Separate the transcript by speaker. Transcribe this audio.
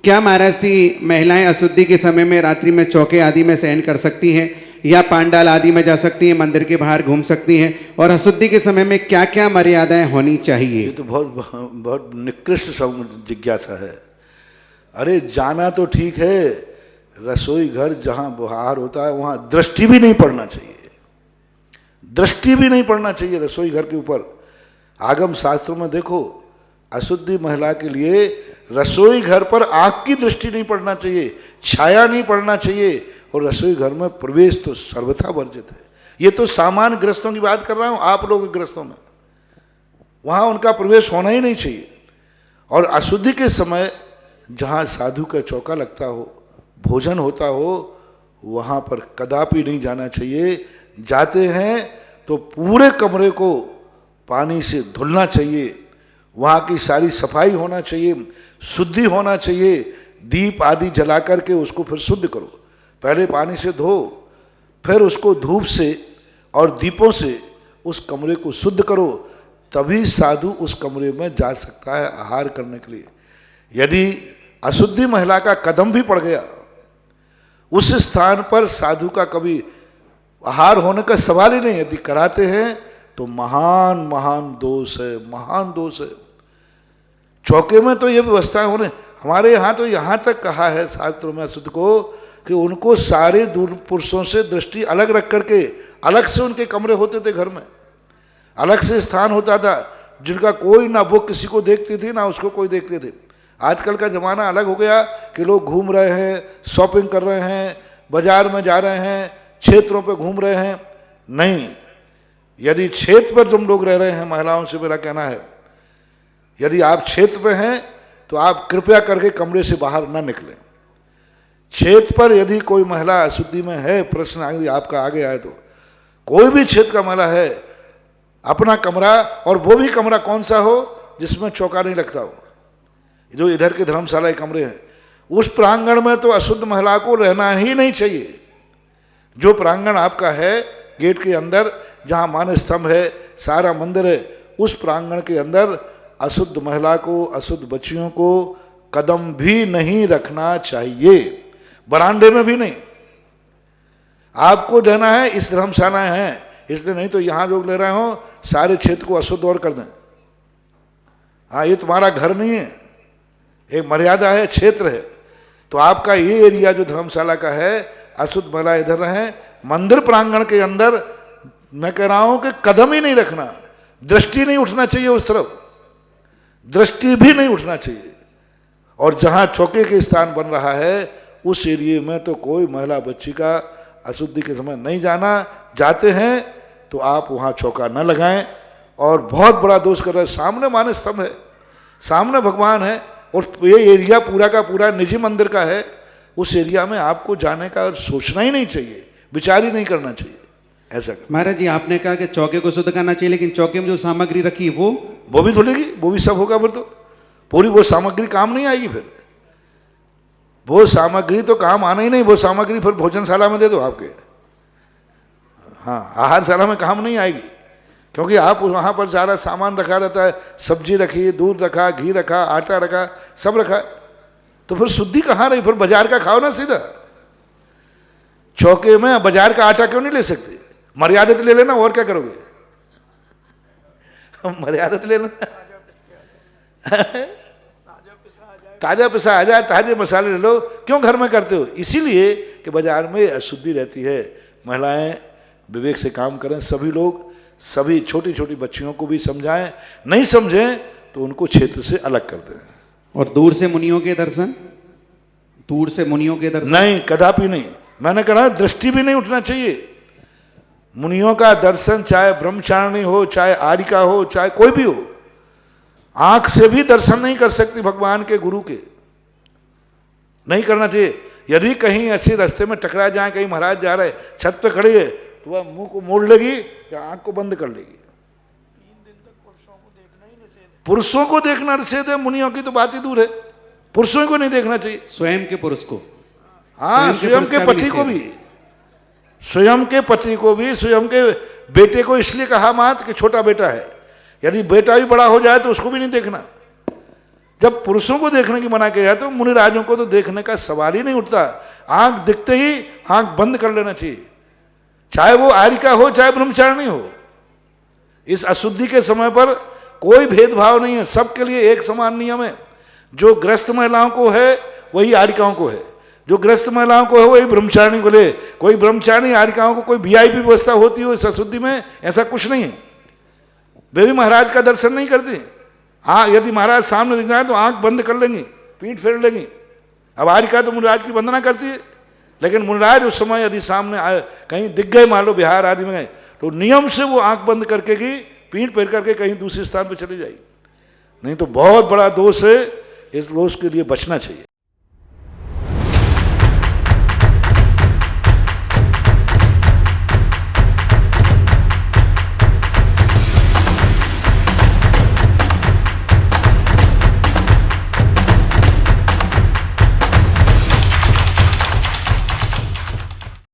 Speaker 1: क्या महाराज जी महिलाएं अशुद्धि के समय में रात्रि में चौके आदि में शयन कर सकती हैं या पांडाल आदि में जा सकती हैं, मंदिर के बाहर घूम सकती हैं, और अशुद्धि के समय में क्या क्या मर्यादाएं होनी चाहिए?
Speaker 2: ये तो बहुत बहुत निकृष्ट जिज्ञासा है। अरे जाना तो ठीक है, रसोई घर जहाँ बाहर होता है वहाँ दृष्टि भी नहीं पड़ना चाहिए, दृष्टि भी नहीं पड़ना चाहिए रसोई घर के ऊपर। आगम शास्त्रों में देखो, अशुद्धि महिला के लिए रसोई घर पर आंख की दृष्टि नहीं पड़ना चाहिए, छाया नहीं पड़ना चाहिए, और रसोई घर में प्रवेश तो सर्वथा वर्जित है। ये तो सामान्य गृहस्थों की बात कर रहा हूँ, आप लोग गृहस्थों में वहाँ उनका प्रवेश होना ही नहीं चाहिए। और अशुद्धि के समय जहाँ साधु का चौका लगता हो, भोजन होता हो, वहाँ पर कदापि नहीं जाना चाहिए। जाते हैं तो पूरे कमरे को पानी से धुलना चाहिए, वहाँ की सारी सफाई होना चाहिए, शुद्धि होना चाहिए। दीप आदि जला करके उसको फिर शुद्ध करो, पहले पानी से धो, फिर उसको धूप से और दीपों से उस कमरे को शुद्ध करो, तभी साधु उस कमरे में जा सकता है आहार करने के लिए। यदि अशुद्धि महिला का कदम भी पड़ गया उस स्थान पर, साधु का कभी आहार होने का सवाल ही नहीं। यदि कराते हैं तो महान महान दोष है, महान दोष है। चौके में तो ये व्यवस्था होने, हमारे यहाँ तो यहाँ तक कहा है शास्त्रों में अशुद्ध को कि उनको सारे दूर पुरुषों से दृष्टि अलग रख करके अलग से उनके कमरे होते थे, घर में अलग से स्थान होता था, जिनका कोई ना वो किसी को देखती थी ना उसको कोई देखते थे। आजकल का ज़माना अलग हो गया कि लोग घूम रहे हैं, शॉपिंग कर रहे हैं, बाजार में जा रहे हैं, क्षेत्रों पे घूम रहे हैं। नहीं, यदि क्षेत्र पर तुम लोग रह रहे हैं, महिलाओं से मेरा कहना है, यदि आप क्षेत्र पे हैं तो आप कृपया करके कमरे से बाहर ना निकलें। क्षेत्र पर यदि कोई महिला अशुद्धि में है, प्रश्न यदि आपका आगे आए तो कोई भी क्षेत्र का महिला है, अपना कमरा, और वो भी कमरा कौन सा हो जिसमें चौका नहीं लगता हो, जो इधर के धर्मशाला के कमरे हैं, उस प्रांगण में तो अशुद्ध महिला को रहना ही नहीं चाहिए। जो प्रांगण आपका है गेट के अंदर, जहाँ मान स्तंभ है, सारा मंदिर है, उस प्रांगण के अंदर अशुद्ध महिला को, अशुद्ध बच्चियों को कदम भी नहीं रखना चाहिए, बरामदे में भी नहीं। आपको रहना है, इस धर्मशाला है इसलिए, नहीं तो यहाँ लोग ले रहे हो सारे क्षेत्र को अशुद्ध और कर दें। हाँ, ये तुम्हारा घर नहीं है, एक मर्यादा है, क्षेत्र है। तो आपका ये एरिया जो धर्मशाला का है, अशुद्ध महिला इधर रहें। मंदिर प्रांगण के अंदर मैं कह रहा हूं कि कदम ही नहीं रखना, दृष्टि नहीं उठना चाहिए उस तरफ, दृष्टि भी नहीं उठना चाहिए। और जहां चौके के स्थान बन रहा है उस एरिया में तो कोई महिला बच्ची का अशुद्धि के समय नहीं जाना। जाते हैं तो आप वहां चौका न लगाएं। और बहुत बड़ा दोष कर रहे हैं, सामने मान स्तंभ है, सामने भगवान है, और ये एरिया पूरा का पूरा निजी मंदिर का है, उस एरिया में आपको जाने का सोचना ही नहीं चाहिए, विचार ही नहीं करना चाहिए। ऐसा
Speaker 1: महाराज जी, आपने कहा कि चौके को शुद्ध करना चाहिए, लेकिन चौके में जो सामग्री रखी वो
Speaker 2: भी धुलेगी, वो भी सब होगा। फिर तो पूरी वो सामग्री काम नहीं आएगी, फिर वो सामग्री तो काम आना ही नहीं। वो सामग्री फिर भोजनशाला में दे दो आपके, हाँ, आहारशाला में काम नहीं आएगी, क्योंकि आप वहाँ पर सारा सामान रखा रहता है, सब्जी रखी, दूध रखा, घी रखा, आटा रखा, सब रखा, तो फिर शुद्धि कहाँ रही? फिर बाजार का खाओ ना सीधा। चौके में बाजार का आटा क्यों नहीं ले सकते? मर्यादित ले लेना, और क्या करोगे? मर्यादित ले लेना, ताजा पिसा आ जाए, ताजे मसाले ले लो, क्यों घर में करते हो? इसीलिए कि बाजार में अशुद्धि रहती है। महिलाएं विवेक से काम करें, सभी लोग, सभी छोटी छोटी बच्चियों को भी समझाएं, नहीं समझें तो उनको क्षेत्र से अलग कर दें।
Speaker 1: और दूर से मुनियों के दर्शन, दूर से मुनियों के दर्शन
Speaker 2: नहीं, कदापि नहीं। मैंने कहा दृष्टि भी नहीं उठना चाहिए। मुनियों का दर्शन चाहे ब्रह्मचारिणी हो, चाहे आर्यिका हो, चाहे कोई भी हो, आंख से भी दर्शन नहीं कर सकती भगवान के, गुरु के, नहीं करना चाहिए। यदि कहीं ऐसे रास्ते में टकरा जाए, कहीं महाराज जा रहे छत पे खड़े है, तो वह मुंह को मोड़ लेगी या आंख को बंद कर लेगी।
Speaker 3: 3 दिन तक पुरुषों को देखना ही निषेध है।
Speaker 2: पुरुषों को देखना निषेध है, मुनियों की तो बात ही दूर है, पुरुषों को नहीं देखना चाहिए।
Speaker 1: स्वयं के पुरुष को,
Speaker 2: हाँ, स्वयं के पति को भी, स्वयं के पति को भी, स्वयं के बेटे को इसलिए कहा मात कि छोटा बेटा है। यदि बेटा भी बड़ा हो जाए तो उसको भी नहीं देखना। जब पुरुषों को देखने की मना किया जाए तो मुनिराजों को तो देखने का सवाल ही नहीं उठता। आंख दिखते ही आंख बंद कर लेना चाहिए, चाहे वो आर्यिका हो चाहे ब्रह्मचारिणी हो। इस अशुद्धि के समय पर कोई भेदभाव नहीं है, सबके लिए एक समान नियम है। जो ग्रस्त महिलाओं को है वही आर्यिकाओं को है, जो ग्रस्त महिलाओं को है वही ब्रह्मचारिणी को ले। कोई ब्रह्मचारिणी आर्यिकाओं को कोई वीआईपी व्यवस्था होती हो इस अशुद्धि में, ऐसा कुछ नहीं है। वे भी महाराज का दर्शन नहीं करती। हाँ, यदि महाराज सामने दिख जाए तो आंख बंद कर लेंगी, पीठ फेर लेंगी। अब आर्यिका तो मुनिराज की वंदना करती है, लेकिन मुनिराज उस समय यदि सामने आए, कहीं दिख गए, मान लो बिहार आदि में गए, तो नियम से वो आंख बंद करके की पीठ फेर करके कहीं दूसरे स्थान पर चली जाएगी। नहीं तो बहुत बड़ा दोष है, इस दोष के लिए बचना चाहिए।